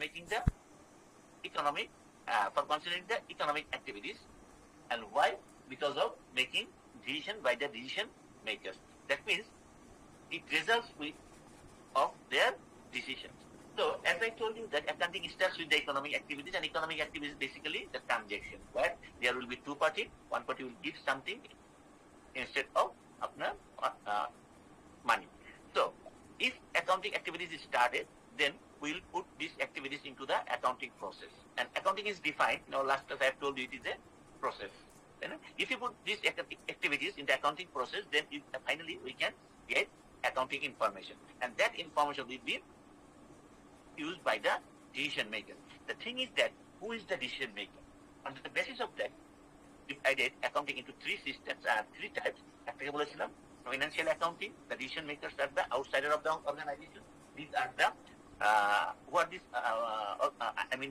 making the economic, for considering the economic activities. And why? Because of making decision by the decision makers. That means it results of their decisions. So, as I told you, that accounting starts with the economic activities, and economic activities is basically the transaction, where there will be two parties. One party will give something instead of money. So, if accounting activities is started, then we'll put these activities into the accounting process. And accounting is defined. Now, last class I have told you it is a process. If you put these activities in the accounting process, then finally we can get accounting information, and that information will be used by the decision maker. The thing is that who is the decision maker? On the basis of that, divided accounting into three systems, three types. একটাকে বলেছিলাম financial accounting. The decision makers are the outsider of the organization. These are the who are these?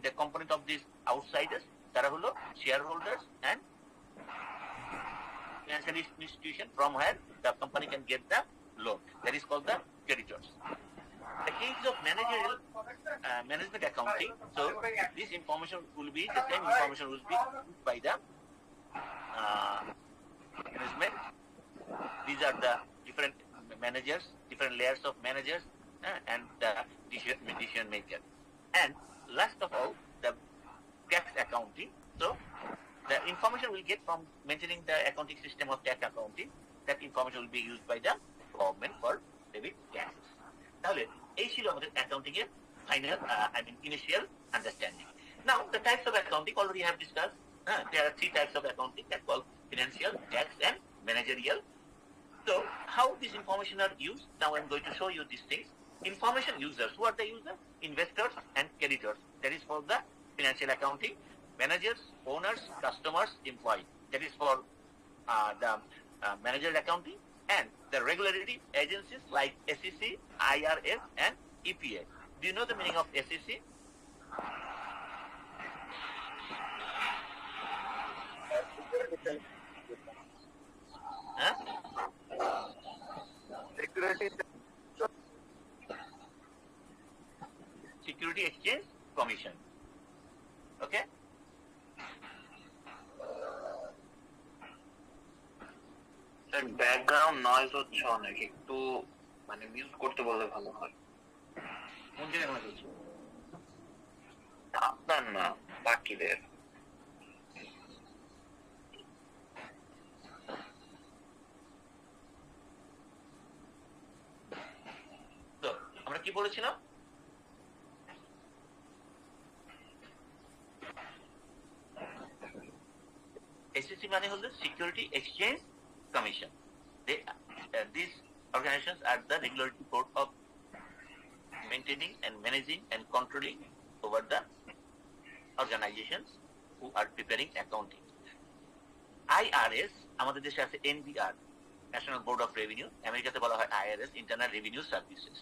The component of these outsiders. তারা হলো shareholders and financial institution from where the company can get the loan. That is called the creditors. The case of management accounting, so this information will be the same information will be used by the management. These are the different managers, different layers of managers, and the decision maker. And last of all, the tax accounting. So the information we'll get from maintaining the accounting system of tax accounting. That information will be used by the government for debit taxes. তাহলে এই ছিল আমাদের accounting এর final initial understanding. Now the types of accounting already have discussed. There are three types of accounting that called financial, tax, and managerial. So how this information are used? Now I'm going to show you these things. Information users. Who are the users? Investors and creditors. That is for the financial accounting. Managers, owners, customers, employees. That is for the managerial accounting. And the regulatory agencies like SEC, IRS, and EPA. Do you know the meaning of SEC? Security Exchange Commission. Okay? Background noise হচ্ছে অনেক, একটু mute করতে বললে ভালো হয়। কোন জায়গায় noise হচ্ছে? আপনার না, বাকিদের। তো আমরা কি বলেছিলাম? SEC মানে হলো security exchange Commission. These organizations are the regulatory board of maintaining and managing and controlling over the organizations who are preparing accounting. IRS, আমাদের দেশে আছে NBR, National Board of Revenue. আমেরিকাতে বলা হয় IRS, Internal Revenue Services.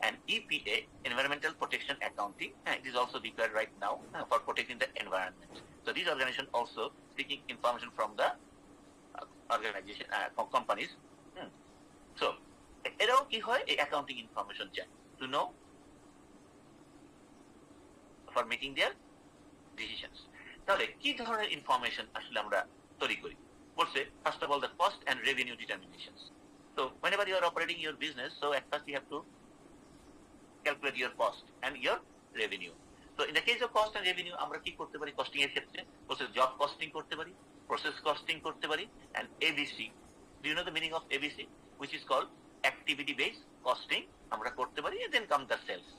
And EPA, Environmental Protection Accounting, it is also declared right now for protecting the environment. So these organizations also seeking information from the organization, companies. So, এরাও কি হয়? এই accounting information চায় to know for making their decisions. তাহলে কি ধরনের information আসলে আমরা তৈরি করি? বলছে first of all the cost and revenue determinations. So whenever you are operating your business, so at first you have to calculate your cost and your revenue. So in the case of cost and revenue, আমরা কি করতে পারি costing এর ক্ষেত্রে? বলছে job costing করতে পারি, process costing করতে পারি, and ABC. Do you know the meaning of ABC? Which is called activity based costing. আমরা করতে পারি, and then come the sales.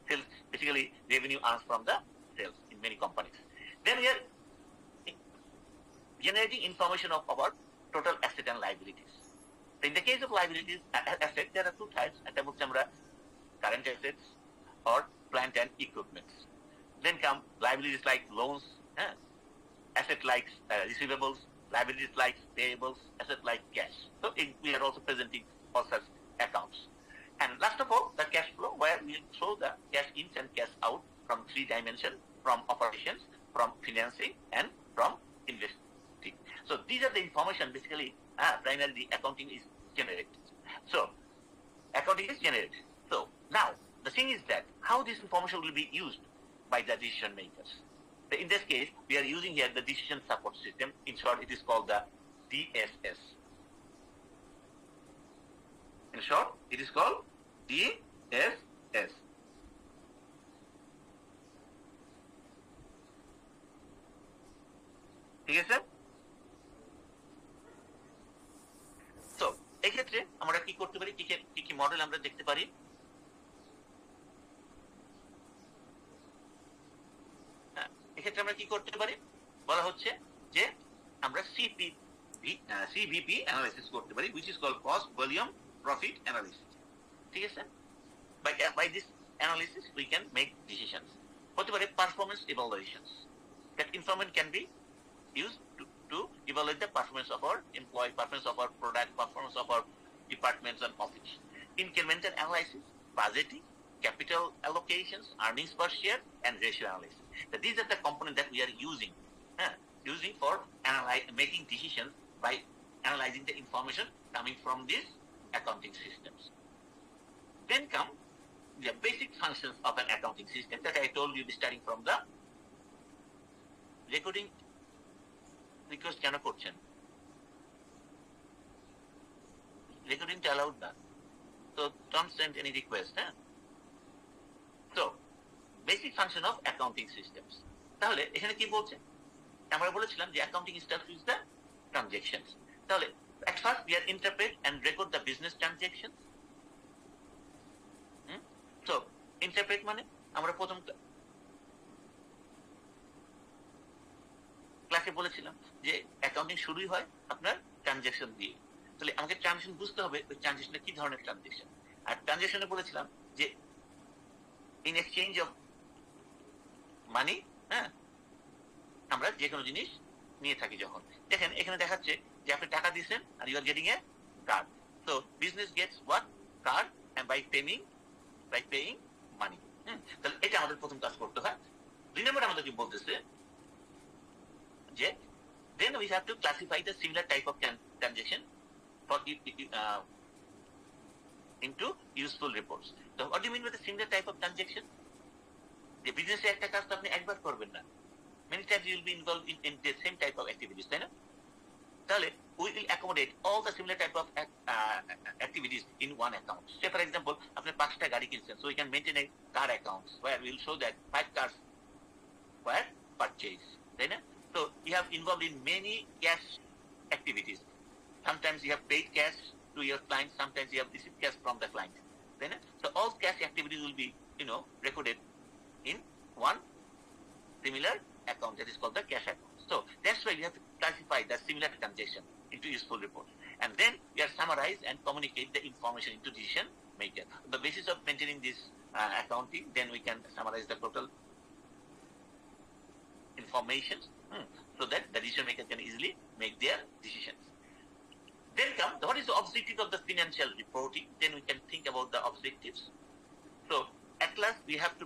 Sales basically revenue earns from the sales in many companies. Then we are generating information of our total asset and liabilities. So in the case of liabilities, asset, there are two types. একটা বলছি আমরা current assets or plant and equipment. Then come liabilities like loans, asset like receivables, liabilities like payables, asset like cash. So we are also presenting all such accounts. And last of all, the cash flow, where we show the cash in and cash out from three dimensions, from operations, from financing, and from investing. So these are the information basically primarily accounting is generated. So accounting is generated. So now the thing is that how this information will be used by the decision makers. In this case, we are using here the decision support system. In short, it is called the DSS. In short, it is called DSS. ঠিক আছে? তো এই ক্ষেত্রে আমরা কি করতে পারি, কি কি মডেল আমরা দেখতে পারি? এক্ষেত্রে আমরা কি করতে পারি, বলা হচ্ছে যে আমরা সিভিপি অ্যানালাইসিস করতে পারি, which is called cost volume profit analysis. ঠিক আছে? By this analysis we can make decisions. হতে পারে performance evaluations. That information can be used to evaluate the performance of our employee, performance of our product, performance of our departments and office. Incremental analysis, budgeting, capital allocations, earnings per share, and ratio analysis. So these are the components that we are using for making decisions by analyzing the information coming from these accounting systems. Then come the basic functions of an accounting system that I told you, starting from the recording. Request কেন করছেন? Recording টা allowed না, so don't send any request. So basic function of accounting systems. তাহলে এখানে কি বলছে? আমরা বলেছিলাম যে accounting stuff is the transactions. তাহলে at first we are interpret and record the business transactions. So interpret মানে আমরা প্রথম ক্লাসে বলেছিলাম যে অ্যাকাউন্টিং শুরুই হয় আপনার ট্রানজাকশন দিয়ে। তাহলে আমাকে ট্রানজাকশন বুঝতে হবে, ওই ট্রানজাকশনটা কি ধরনের ট্রানজাকশন। আর ট্রানজাকশনে বলেছিলাম যে ইন এক্সচেঞ্জ অফ মানি, আমরা যে কোনো জিনিস নিয়ে থাকি যখন। দেখেন এখানে দেখাচ্ছে যে আপনি টাকা দিয়েছেন আর are you getting a card. So business gets what? Card, and by paying money. তাহলে এটা আমাদের প্রথম কাজ করতে হয়। 2 নম্বরে আমাদের কি বলতেছে যে then we have to classify the similar type of transaction for into useful reports. So what do you mean by the similar type of transaction? The business একটা কাজ তো আপনি একবার করবেন না, many times you will be involved in the same type of activities, তাই না? তাহলে we will accommodate all the similar type of activities in one account. Say for example, আপনি 5টা গাড়ি কিনছেন, so we can maintain a car account where we will show that 5 cars were purchased, তাই না? So you have involved in many cash activities. Sometimes you have paid cash to your client, sometimes you have received cash from the client. Then, so all cash activities will be, recorded in one similar account that is called the cash account. So that's why we have to classify the similar transaction into useful reports. And then we are summarize and communicate the information into decision maker. On the basis of maintaining this accounting, then we can summarize the total information so that the decision maker can easily make their decisions. Then come, what is the objective of the financial reporting? Then we can think about the objectives. So at last we have to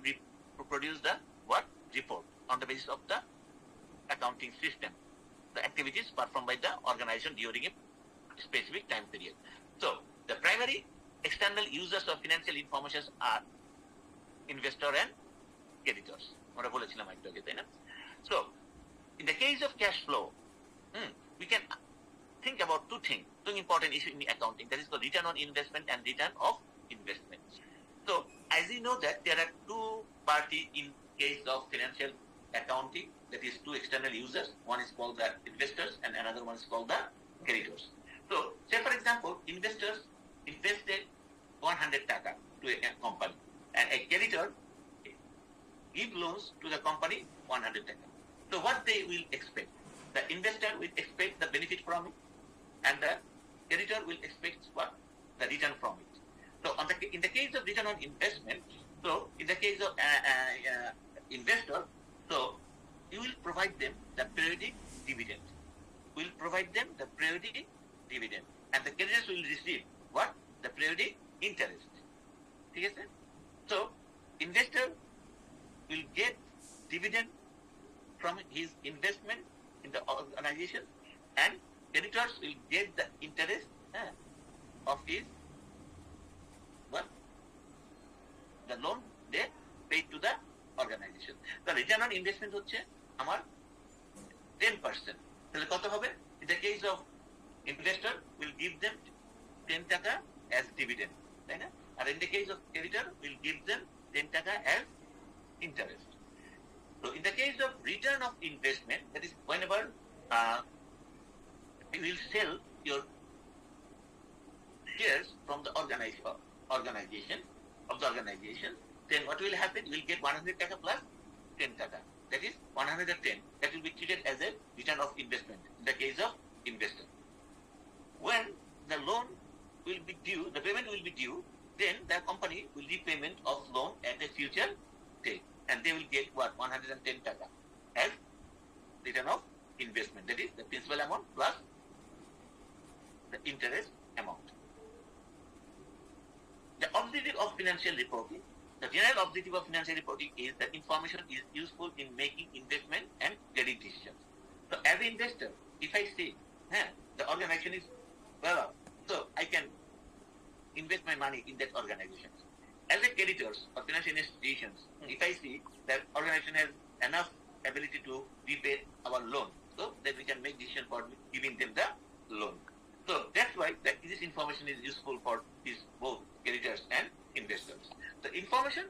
produce the what? Report on the basis of the accounting system, the activities performed by the organization during a specific time period. So the primary external users of financial information are investor and creditors. আমরা বলেছিলাম একটু আগে, তাই না? So in the case of cash flow, we can think about two important issues in accounting. That is the return on investment and return of investment. So as you know that there are two parties in case of financial accounting, that is two external users. One is called the investors and another one is called the creditors. So say for example, investors invested 100 taka to a company and a creditor give loans to the company 100 taka. So what they will expect? The investor will expect the benefit from it and the creditor will expect what? The return from it. So in the case of return on investment, so in the case of investor, so you will provide them the periodic dividend. Will provide them the periodic dividend, and the creditors will receive what? The periodic interest. ঠিক আছে? So investor will get dividend from his investment in the organization, and creditors will get the interest of his what? the loan they paid to the organization. The return on investment হচ্ছে আমার 10%. তাহলে কত হবে? In the case of investor will give them 10 টাকা as dividend, তাই না? আর in the case of creditor will give them 10 টাকা as interest. So in the case of return of investment, that is whenever you will sell your shares from the organization, then what will happen? You will get 100 taka plus 10 taka. That is 110. That will be treated as a return of investment in the case of investor. When the loan will be due, the payment will be due, then the company will do payment of loan at a future date, and they will get what? 110 taka as return of investment. That is the principal amount plus the interest amount. The objective of financial reporting, the general objective of financial reporting is that information is useful in making investment and credit decisions. So as an investor, if I say, the organization is well off, so I can invest my money in that organization. As a creditors or financial institutions, if I see that organization has enough ability to repay our loan, so then we can make decision for giving them the loan. So that's why that this information is useful for these both creditors and investors. The information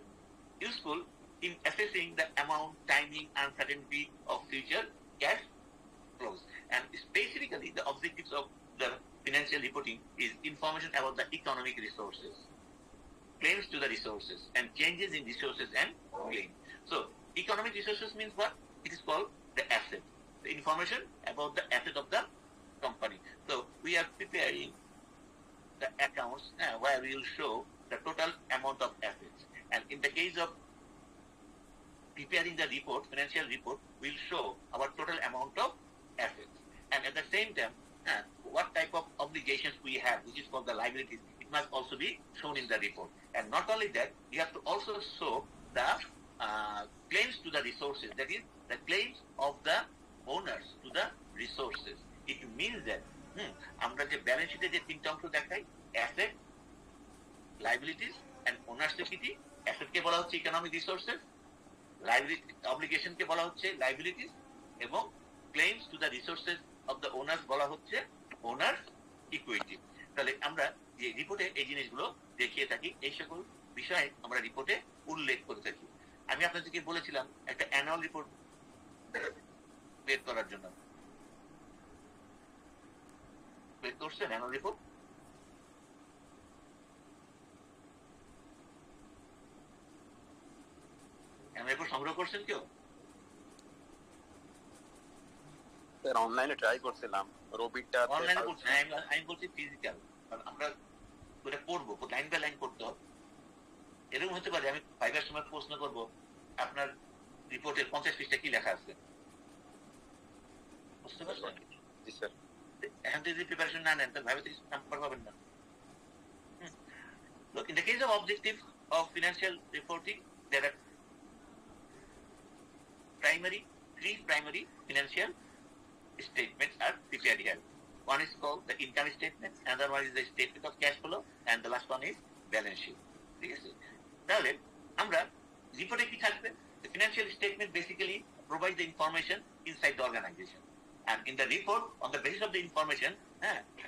useful in assessing the amount, timing, uncertainty of future cash flows. And specifically, the objectives of the financial reporting is information about the economic resources, claims to the resources, and changes in resources and claims. So economic resources means what? It is called the asset. The information about the asset of the company. So we are preparing the accounts where we will show the total amount of assets. And in the case of preparing the report, financial report, will show our total amount of assets. And at the same time, what type of obligations we have, which is called the liabilities, it must also be shown in the report. And not only that, you have to also show the claims to the resources, that is, the claims of the owners to the resources. It means that আমরা যে balance শিটে যে তিনটা অংশ দেখাই, asset, liabilities and owners equity, অ্যাসেটকে বলা হচ্ছে ইকোনমিক রিসোর্সেস, লাইবিলিটি অব্লিগেশনকে বলা হচ্ছে লাইবিলিটিস, এবং claims to the resources of the owners বলা হচ্ছে ওনার্স ইকুইটি। তাহলে আমরা যে রিপোর্টে এই জিনিসগুলো দেখিয়ে থাকি, এই সকল বিষয়ে আমরা রিপোর্টে উল্লেখ করে থাকি। আমি আপনাদেরকে বলেছিলাম একটা অ্যানুয়াল রিপোর্ট বের করার জন্য, বের করছেন অ্যানুয়াল রিপোর্ট? অ্যানুয়াল রিপোর্ট সংগ্রহ করছেন কেউ? স্যার অনলাইনে ট্রাই করছিলাম, রবিটা অনলাইনে করছেন? আমি বলছি ফিজিক্যাল, কারণ আমরা ওটা পড়বো, লাইন বাই লাইন করতে হবে। এরকম হতে পারে আমি ফাইবার সময় প্রশ্ন করব, আপনার রিপোর্টের 50 পৃষ্ঠা কি লেখা আছে, বুঝতে পারছেন? জি স্যার। এখন যদি প্রিপারেশন না নেন তাহলে ভাবে নাম্বার পাবেন না। Look, in the case of objective of financial reporting, there are three primary financial statements are prepared here. One is called the income statement, another one is the statement of cash flow, and the last one is balance sheet. ঠিক আছে? তাহলে আমরা রিপোর্টে কি থাকবে? The financial statement basically provides the information inside the organization. And in the report, on the basis of the information,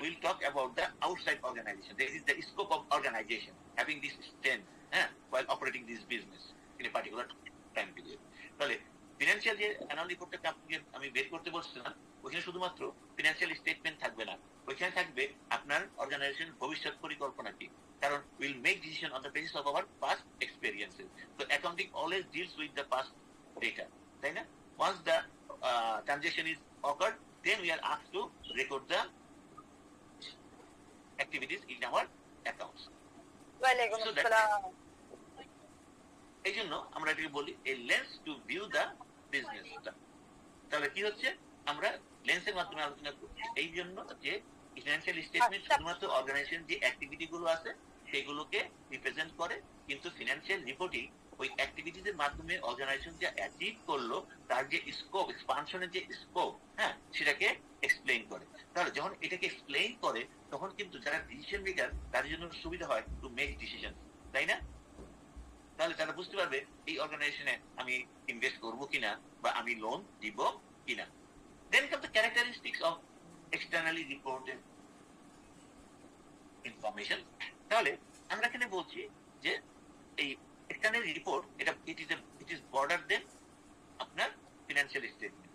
we'll talk about the outside organization. This is the scope of organization having this strength while operating this business in a particular time period. তাহলে financial যে annual রিপোর্টটা আমি বের করতে বলছিলাম, ওইখানে শুধুমাত্র financial statement থাকবে না, ওইখানে থাকবে আপনার অর্গানাইজেশন ভবিষ্যৎ পরিকল্পনা কি। কারণ will make decision on the basis of our past experiences. তো accounting always deals with the past data, তাই না? Once the transaction is occurred, then we are asked to record the activities in our accounts. So এই জন্য আমরা এটাকে বলি a lens to view the business. তাহলে কি হচ্ছে, আমরা লেন্সের মাধ্যমে আলোচনা করছি এই জন্য যে ফিনান্সিয়াল স্টেটমেন্ট শুধুমাত্র অর্গানাইজেশন যে অ্যাক্টিভিটি গুলো আছে সেগুলোকে রিপ্রেজেন্ট করে, কিন্তু ফিনান্সিয়াল রিপোর্টিং ওই অ্যাক্টিভিটিস এর মাধ্যমে অর্গানাইজেশন যে অ্যাচিভ করলো তার যে স্কোপ, এক্সপানশনের যে স্কোপ, সেটাকে এক্সপ্লেইন করে। তাহলে যখন এটাকে এক্সপ্লেইন করে তখন কিন্তু যারা ডিসিশন মেকার তাদের জন্য সুবিধা হয় টু মেক ডিসিশন, তাই না? তাহলে তারা বুঝতে পারবে এই অর্গানাইজেশনে আমি ইনভেস্ট করবো কিনা বা আমি লোন দিব কিনা। Then come the characteristics of externally reported information. তাহলে আমরা এখানে বলছি যে এই এক্সটার্নাল রিপোর্ট এটা ইট ইজ বর্ডার দেন আপনার ফিনান্সিয়াল স্টেটমেন্ট,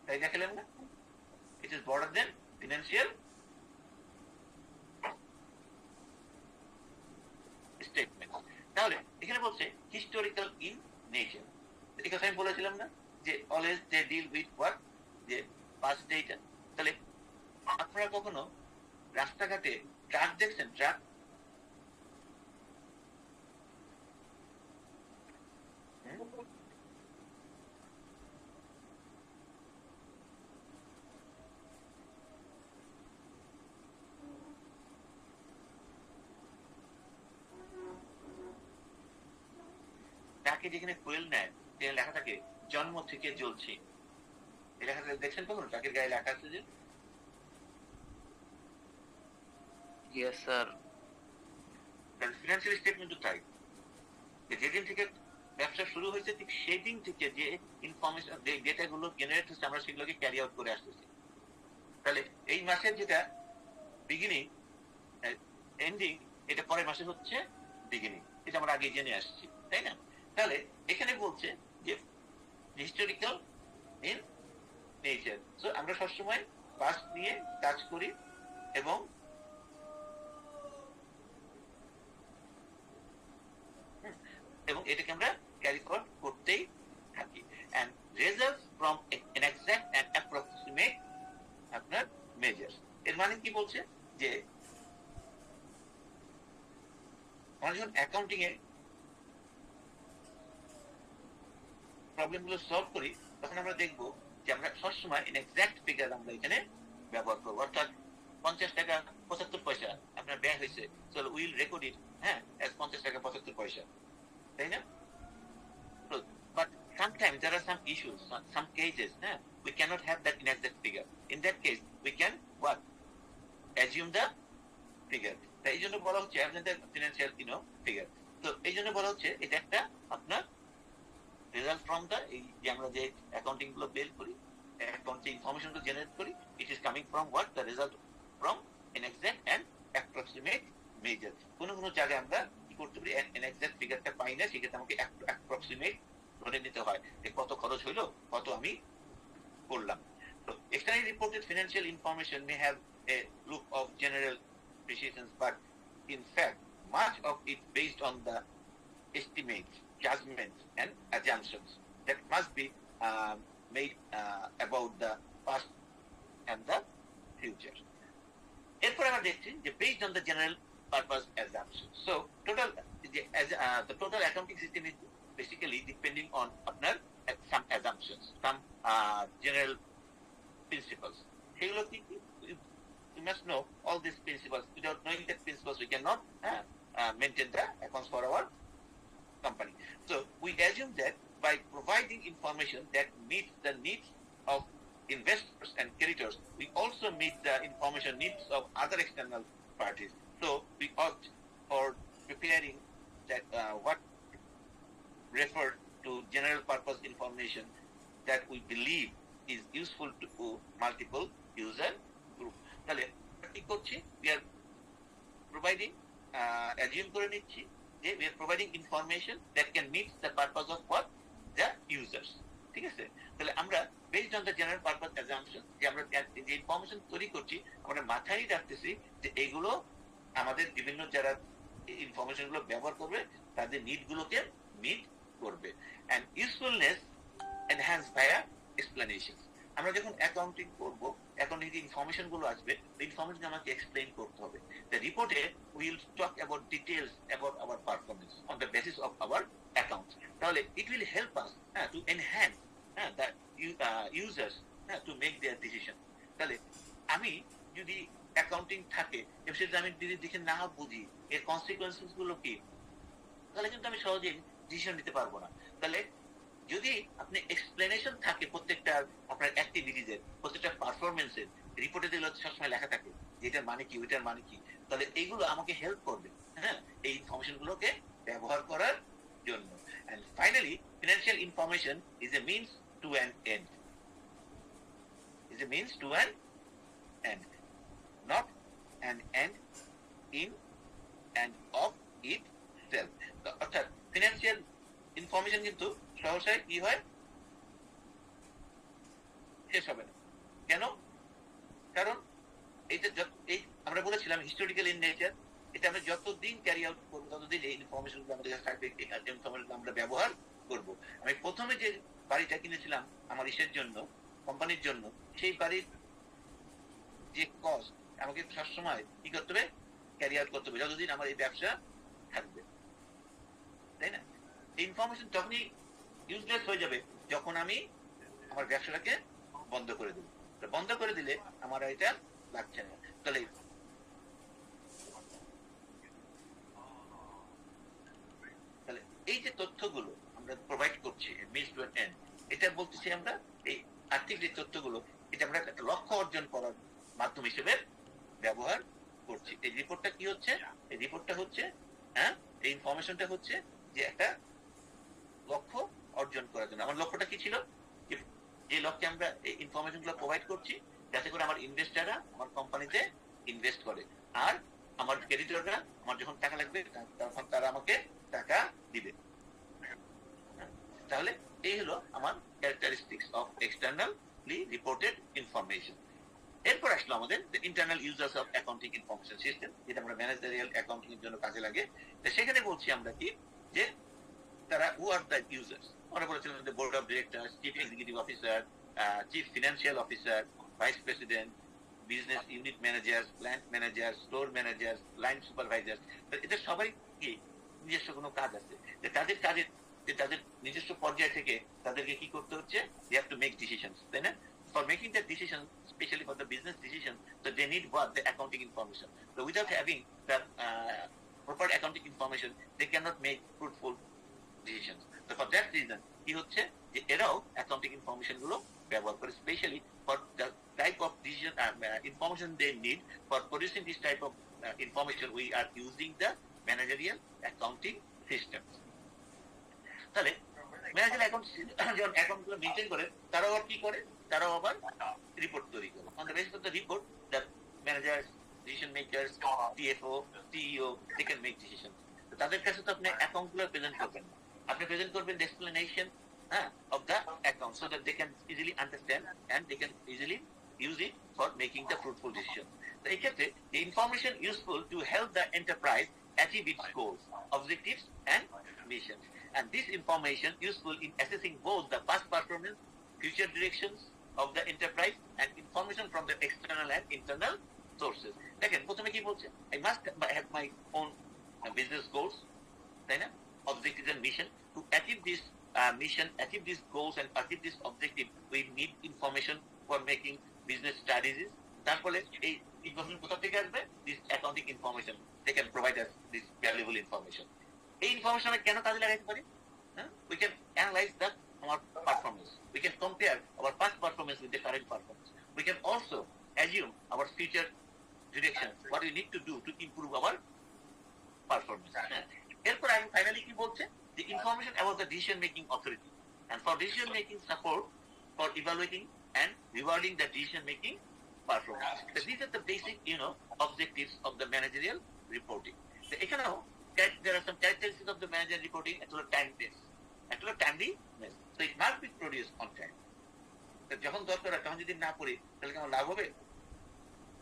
তাই দেখালাম না, it is broader than financial statement. তাহলে এখানে বলছে হিস্টোরিক্যাল ইন নেচার, এই কথা আমি বলেছিলাম না যে always they deal with what, যে পাস্ট ডেটা। তাহলে আপনারা কখনো রাস্তাঘাটে ট্রাক দেখছেন? ট্রাক ট্রাকে যেখানে ফুয়েল নেয় সেখানে লেখা থাকে জন্ম থেকে জ্বলছি, এই লেখাটা দেখছেন কখনো? ট্রাকের গায়ে লেখা আছে যে Yes, sir. ফিনান্সিয়াল স্টেটমেন্ট তাই, যেদিন থেকে ব্যবসা শুরু হয়েছে ঠিক সেই দিন থেকে যে ইনফরমেশন, যে ডেটা গুলো জেনারেট হচ্ছে আমরা সেগুলোকে ক্যারি আউট করে আসতেছি। তাহলে এই মাসের যেটা বিগিনিং এন্ডিং, এটা পরের মাসে হচ্ছে বিগিনিং, এটা আমরা আগে জেনে আসছি, তাই না? তাহলে এখানে বলছে যে হিস্টোরিক্যাল ইন নেচার। সো আমরা সবসময় পাস্ট নিয়ে কাজ করি এবং এটাকে আমরা ক্যারি ফরওয়ার্ড করতেই থাকি। And results from an exact and approximate আপনার মেজার্স। এর মানে কি বলছে যে আমরা যখন অ্যাকাউন্টিং এ প্রবলেম গুলো সলভ করি তখন আমরা দেখবো যে আমরা সবসময় এন এক্সাক্ট ফিগার আমরা এখানে ব্যবহার করবো। অর্থাৎ 50 টাকা 75 পয়সা আপনার ব্যয় হয়েছে, চলো উইল রেকর্ড ইট, হ্যাঁ, as 50 টাকা 75 পয়সা, তাই না? But sometimes there are some issues, some cases, we cannot have that in exact figure. In that case, we can what? Assume the figure. তাই এই জন্য বলা হচ্ছে assume the financial, figure. তো এই জন্য বলা হচ্ছে এটা একটা আপনার রেজাল্ট ফ্রম দা, এই যে আমরা যে অ্যাকাউন্টিং গুলো বের করি, অ্যাকাউন্টিং ইনফরমেশন গুলো জেনারেট করি, it is coming from what? The result from an exact and approximate measure. কোনো কোনো জায়গায় আমরা কি করতে পারি, এন এক্সাক্ট ফিগারটা পাই না, সেক্ষেত্রে আমাকে অ্যাপ্রক্সিমেট ধরে নিতে হয় যে কত খরচ হইলো, কত আমি করলাম। তো externally reported financial information may have a look of general precisions, but in fact much of it based on the estimates, judgments and assumptions that must be made about the past and the future. এরপর আমরা দেখছি যে based on the general purpose assumptions. So the total accounting system is basically depending on আপনার some assumptions, some general principles. সেগুলো কি? You must know all these principles. Without knowing that principles, we cannot maintain the accounts for our company. So we assume that by providing information that meets the needs of investors and creditors, we also meet the information needs of other external parties. So we opt for preparing that what refer to general purpose information that we believe is useful to multiple user group. তাহলে কি করছি? We are providing, assume করে নিচ্ছি যে we are providing information that can meet the purpose of what? The users. ঠিক আছে? তাহলে আমরা based on the general purpose assumption, যে আমরা যে ইনফরমেশন তৈরি করছি আমরা মাথায় রাখতেছি যে এগুলো আমাদের বিভিন্ন যারা ইনফরমেশন গুলো ব্যবহার করবে তাদের নিড গুলোকে মিট করবে। and usefulness enhanced via explanations. আমরা যখন অ্যাকাউন্টিং করব, অ্যাকাউন্টিং যে ইনফরমেশন গুলো আসবে ইনফরমেশন আমাকে এক্সপ্লেইন করতে হবে। দ্য রিপোর্টে will talk about details about our performance on the basis of our accounts. তাহলে it will help us to enhance the users to make their decision. তাহলে আমি যদি অ্যাকাউন্টিং থাকে এবং সেটা আমি যদি দেখে না বুঝি এর কনসিকুয়েন্সেস গুলো কি, তাহলে কিন্তু আমি সহজে ডিসিশন নিতে পারবো না। তাহলে যদি আপনি এক্সপ্লেনেশন থাকে প্রত্যেকটা আপনার অ্যাক্টিভিটিজের, প্রত্যেকটা পারফরমেন্সের, রিপোর্টে যেগুলো সবসময় লেখা থাকে যে এটার মানে কি, ওইটার মানে কি, তাহলে এইগুলো আমাকে হেল্প করবে এই ইনফরমেশন গুলোকে ব্যবহার করার জন্য। And finally, financial information is a means to an end. Is a means to an end, not an end in and of itself. অর্থাৎ ফিনান্সিয়াল ইনফরমেশন কিন্তু সহসায় কি হয়, শেষ হবে না। কেন? কারণ এইটা এই আমরা বলেছিলাম হিস্টোরিক্যাল ইন নেচার, এটা আমরা যতদিন ক্যারি আউট করবো ততদিন এই ইনফরমেশন গুলো আমাদের কাছে থাকবে, ইনফরমেশন আমরা ব্যবহার করব। আমি প্রথমে যে বাড়িটা কিনেছিলাম আমার ইসের জন্য, কোম্পানির জন্য, সেই বাড়ির যে কস্ট আমাকে সবসময় কি করতে হবে, ক্যারি আউট করতে হবে যতদিন আমার এই ব্যবসা থাকবে, তাই না? এই ইনফরমেশন তখনই ইউজলেস হয়ে যাবে যখন আমি আমার ব্যবসাটাকে বন্ধ করে দেবো। বন্ধ করে দিলে আমার এটা লাগছে না। তাহলে এই যে তথ্যগুলো আমরা প্রোভাইড করছি মিস টু এন্ড, এটা বলতেছি আমরা এই আর্থিক যে তথ্যগুলো, এটা আমরা একটা লক্ষ্য অর্জন করার মাধ্যম হিসেবে ব্যবহার করছি। এই রিপোর্টটা কি হচ্ছে, এই রিপোর্টটা হচ্ছে, হ্যাঁ, এই ইনফরমেশনটা হচ্ছে যে একটা লক্ষ্য অর্জন করার জন্য। আমার লক্ষ্যটা কি ছিল, যে লক্ষ্যে আমরা এই ইনফরমেশন গুলো প্রোভাইড করছি যাতে করে আমার ইনভেস্টাররা আমার কোম্পানিতে ইনভেস্ট করে, আর আমার ক্রেডিটররা আমার যখন টাকা লাগবে তখন তারা আমাকে টাকা দিবে। তাহলে এই হলো আমার characteristics of externally reported information. এরপর আসলো আমাদের internal users of accounting information system, যেটা আমরা ম্যানেজারিয়াল অ্যাকাউন্টিং এর জন্য কাজে লাগে। সেখানে বলছি আমরা কি, যে তারা হু আর দ্য ইউজার্স। আমরা বলেছিলাম যে board of directors, chief executive officer, chief financial officer, vice president, business unit manager, plant manager, store manager, line supervisor. এদের সবাই কি নিজস্ব কোনো কাজ আছে, যে তাদের কাজের, যে তাদের নিজস্ব পর্যায় থেকে তাদেরকে কি করতে হচ্ছে, they have to make decisions, তাই না? For making that decision, especially for the business decision, so they need what, the accounting information. So without having the proper accounting information, they cannot make fruitful decisions. So for that reason, কি হচ্ছে, যে এরাও accounting information গুলো ব্যবহার করে, especially for the type of decision information they need for producing this type of information. We are using the managerial accounting systems. তাহলে manager account যখন account গুলো মেনটেন করে, তারাও আবার কি করে, তারাও আবার রিপোর্ট তৈরি করে। On the basis of the report, the manager, decision makers, CFO, CEO, they can make decision. তাদের কাছে তো আপনি অ্যাকাউন্ট গুলো প্রেজেন্ট করবেন না, আপনি প্রেজেন্ট করবেন the explanation of the account, so that they can easily understand and they can easily use it for making the fruitful decision. So এই ক্ষেত্রে the information useful to help the enterprise achieve its goals, objectives and missions. And this information useful in assessing both the past performance, future directions of the enterprise, and information from the external and internal sources. দেখেন প্রথমে কি বলছে, I must have my own business goals, তাই না, objectives and mission. To achieve this mission, achieve these goals and achieve this objective, we need information for making business strategies. তারপরে এই information কোথা থেকে আসবে, this accounting information, they can provide us this valuable information. এই information আমরা কেন কাজে লাগাইতে পারি? We can analyze that our performance. We can compare our past performance with the current performance. We can also assume our future direction, what we need to do to improve our performance. এরপর আমি finally কি বলছে, the information about the decision making authority and for decision making support for evaluating and rewarding the decision making performance. So these are the basic, objectives of the managerial reporting. So এখানেও there are some characteristics of the managerial reporting. Actually timeliness, so it must be produced on time. তো যখন দরকার হয় তখন যদি না পড়ি, তাহলে কি আমার লাভ হবে?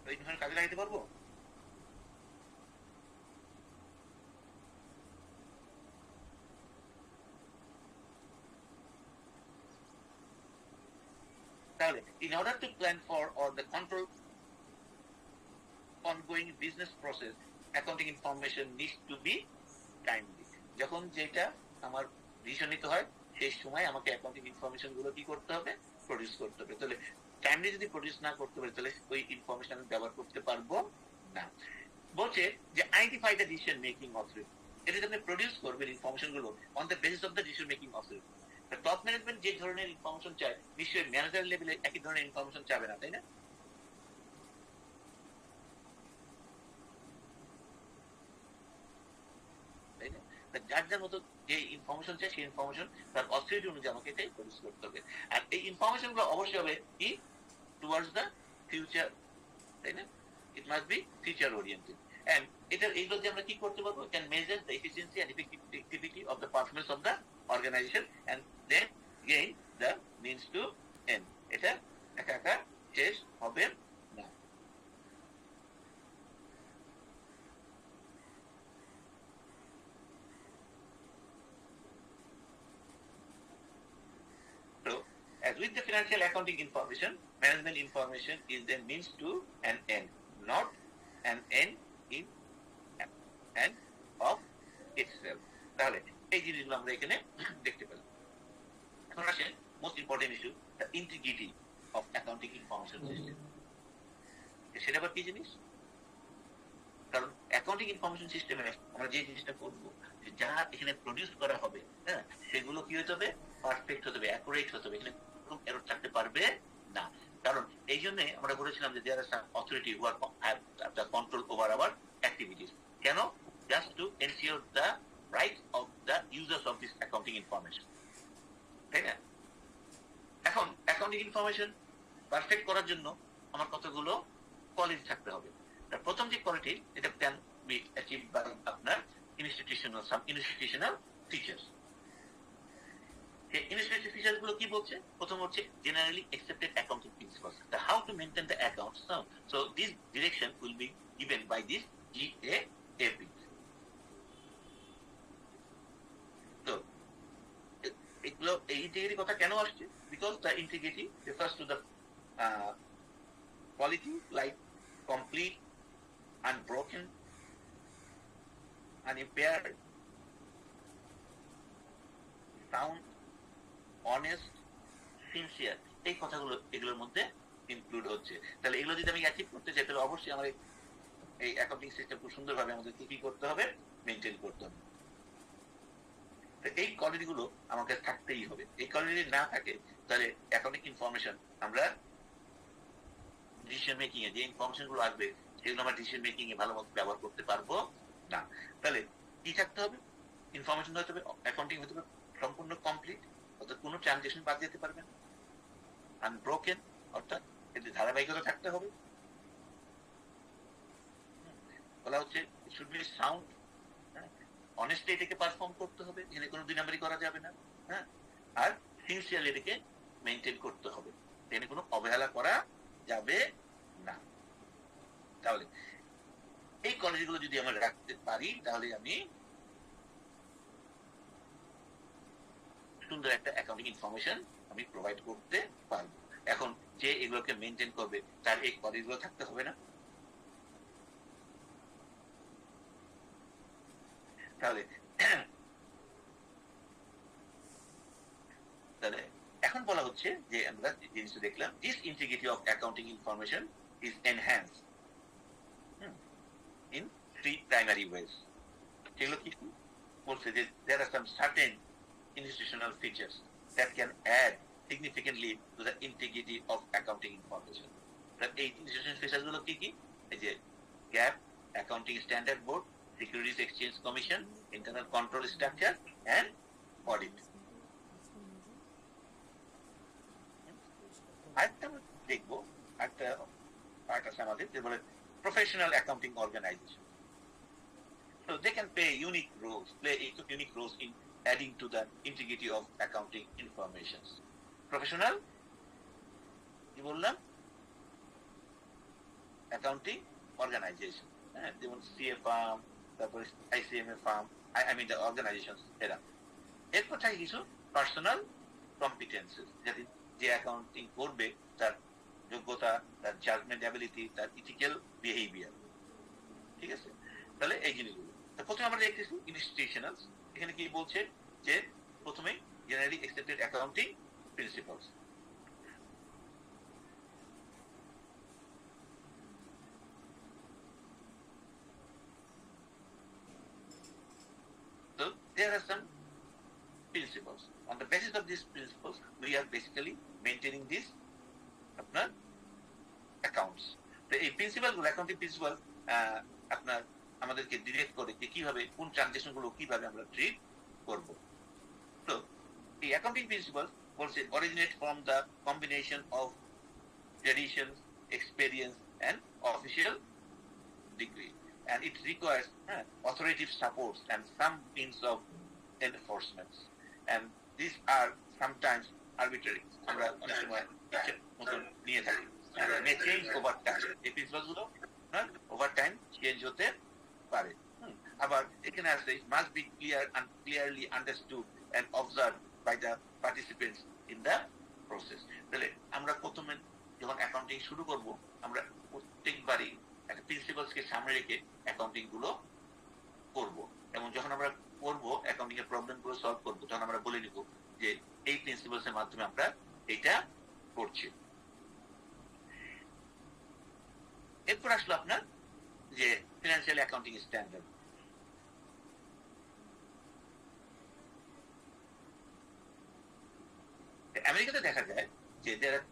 তো এই ধরনের কাজে লাগাইতে পারবো? তাহলে in order to plan for or the control ongoing business process, accounting information needs to be timely. যখন যেটা আমার ডিসিশন নিতে হয় সেই সময় আমাকে অ্যাকাউন্টিং ইনফরমেশন গুলো কি করতে হবে, প্রডিউস করতে হবে। তাহলে টাইমলি যদি প্রডিউস না করতে পারি, তাহলে ওই ইনফরমেশন আমি ব্যবহার করতে পারবো না। বলছে যে identify the decision making authority, এটা আপনি প্রডিউস করবেন ইনফরমেশন গুলো on the basis of the decision making authority. Top management যে ধরনের ইনফরমেশন চায়, নিশ্চয়ই ম্যানেজার লেভেলে একই ধরনের ইনফরমেশন চাবে না, তাই না? যার যার মতো যে ইনফরমেশন চাই, সেই ইনফরমেশন তার অথরিটি অনুযায়ী আমাকে এটাই প্রডিউস করতে হবে। আর এই ইনফরমেশন গুলো অবশ্যই হবে কি টুয়ার্ডস দ্য ফিউচার, তাই না? It must be future oriented. And এইগুলো দিয়ে আমরা কি করতে পারবো? Can measure the efficiency and effectivity of the performance of the organization and then gain the means to end. এটা একা একা শেষ হবে না। So, as with the financial accounting information, management information is the means to an end, not an end in and of itself. তাহলে এই জিনিসগুলো আমরা এখানে দেখতে পেলাম। এখন আসেন most important issue, the integrity of accounting information system. সেটা আবার কি জিনিস? কারণ অ্যাকাউন্টিং ইনফরমেশন সিস্টেমে আমরা যে জিনিসটা করবো, যা এখানে প্রডিউস করা হবে, হ্যাঁ, সেগুলো কি হতে হবে? পারফেক্ট হতে হবে, অ্যাকুরেট হতে হবে, এখানে কোনো এরর থাকতে পারবে না। কারণ এই জন্য আমরা বলেছিলাম যে there are some authority who have the control over our activities. কেন? Just to ensure the rights of the users of this accounting information, তাই না? এখন অ্যাকাউন্টিং ইনফরমেশন পারফেক্ট করার জন্য আমার কতগুলো কোয়ালিটি থাকতে হবে। প্রথম যে কোয়ালিটি, এটা ক্যান বি অ্যাচিভ বাই আপনার ইনস্টিটিউশনাল ফিচার্স। ইনস্টিটিউশনাল ফিচার্স গুলো কি বলছে? প্রথম হচ্ছে generally accepted accounting principles, the how to maintain the accounts. So this direction will be given by this GAAP। তো এগুলো, এই ইন্টিগ্রিটি কথা কেন আসছে? Because the integrity refers to the quality like complete, unbroken, unimpaired, sound, honest, sincere। এই কথাগুলো এগুলোর মধ্যে ইনক্লুড হচ্ছে। তাহলে এগুলো যদি আমি অ্যাচিভ করতে চাই, তাহলে অবশ্যই আমার এই অ্যাকাউন্টিং সিস্টেম খুব সুন্দরভাবে আমাদের কি করতে হবে? মেনটেন করতে হবে। এই কোয়ালিটি গুলো আমাকে থাকতেই হবে। এই কোয়ালিটি না থাকে তাহলে অ্যাকাউন্টিং ইনফরমেশন আমরা ডিসিশন মেকিং এ যে ইনফরমেশন গুলো আসবে, সেগুলো আমরা ডিসিশন মেকিং এ ভালো মতো ব্যবহার করতে পারবো না। তাহলে কি থাকতে হবে? ইনফরমেশন হতে হবে, অ্যাকাউন্টিং হতে হবে সম্পূর্ণ কমপ্লিট, অর্থাৎ কোনো ট্রানজেকশন বাদ যেতে পারবে না। আনব্রোকেন, অর্থাৎ এতে ধারাবাহিকতা থাকতে হবে। বলা হচ্ছে শুড বি সাউন্ড, অনেস্টলি এটাকে পারফর্ম করতে হবে, এখানে কোনো দুই নাম্বারই করা যাবে না। হ্যাঁ, আর সিনসিয়ারলি এটাকে মেনটেন করতে হবে, এখানে কোনো অবহেলা করা যাবে না। তাহলে এই কোয়ালিটিগুলো যদি আমরা রাখতে পারি, তাহলে আমি সুন্দর একটা অ্যাকাউন্টিং ইনফরমেশন আমি প্রোভাইড করতে পারবো। এখন যে এগুলোকে মেনটেন করবে, তার এই কোয়ালিটিগুলো থাকতে হবে না? তাহলে তাহলে এখন বলা হচ্ছে যে আমরা যে জিনিসটা দেখলাম, this integrity of accounting information is enhance in three primary ways. যেগুলো কি বলছে যে there are some certain institutional features that can add significantly to the integrity of accounting information. এই institutional features গুলো কি কি? এই যে GAAP, Accounting Standard Board, Securities Exchange Commission, Internal Control Structure and Audit. আরেকটা আমরা দেখবো, একটা পার্ট আছে আমাদের যে বলে professional accounting organization. So they can play unique roles in adding to the integrity of accounting information. Professional, কি বললাম? Accounting organization. যেমন CA firm, তারপরে ICMA firm, I mean the organizations এরা। এরপর থাকে কিছু পার্সোনাল কম্পিটেন্সেস, যে অ্যাকাউন্টিং করবে তার যোগ্যতা, তার জাজমেন্ট অ্যাবিলিটি, তার ইথিক্যাল বিহেভিয়ার। ঠিক আছে? তাহলে এই জিনিসগুলো প্রথমে আমরা দেখতেছি ইনস্টিটিউশনালস। এখানে কি বলছে যে প্রথমে generally accepted accounting principles. So there are some principles. On the basis of these principles, we are basically maintaining this আপনার অ্যাকাউন্টস। তো এই প্রিন্সিপাল গুলো, অ্যাকাউন্টিং প্রিন্সিপাল আপনার আমাদেরকে ডিরেক্ট করে যে কিভাবে কোন ট্রানজেকশন গুলো কিভাবে আমরা ট্রিট করব। So the accounting principles originate from the combination of traditions, experience, and official degree, and it requires authoritative supports and some means of enforcement, and these are sometimes arbitrary. আমরা অনেক সময় ইচ্ছে মতন নিয়ে থাকি, and may change over time. এই principal গুলো over time change হতে পারে। আবার এখানে আছে must be clear and clearly understood and observed by the participants in the process. তাহলে আমরা প্রথমে যখন অ্যাকাউন্টিং শুরু করব, আমরা প্রত্যেকবারই একটা প্রিন্সিপালসকে সামনে রেখে অ্যাকাউন্টিং গুলো করব, এবং যখন আমরা করব অ্যাকাউন্টিং এর প্রবলেম গুলো সলভ করব, তখন আমরা বলে নিব যে এই প্রিন্সিপালস এর মাধ্যমে আমরা এটা করছি। এরপর আসলো আপনার যে ফিনান্সিয়াল অ্যাকাউন্টিং স্ট্যান্ডার্ড। আমেরিকাতে দেখা যায় যে there are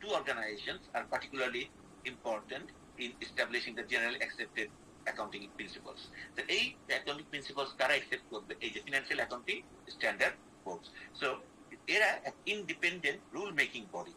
two organizations are particularly important in establishing the generally accepted accounting principles. তো এই অ্যাকাউন্টিং প্রিন্সিপালস কারা অ্যাকসেপ্ট করবে? এই যে financial accounting standard board. So এরা ইন্ডিপেন্ডেন্ট রুল মেকিং বডি,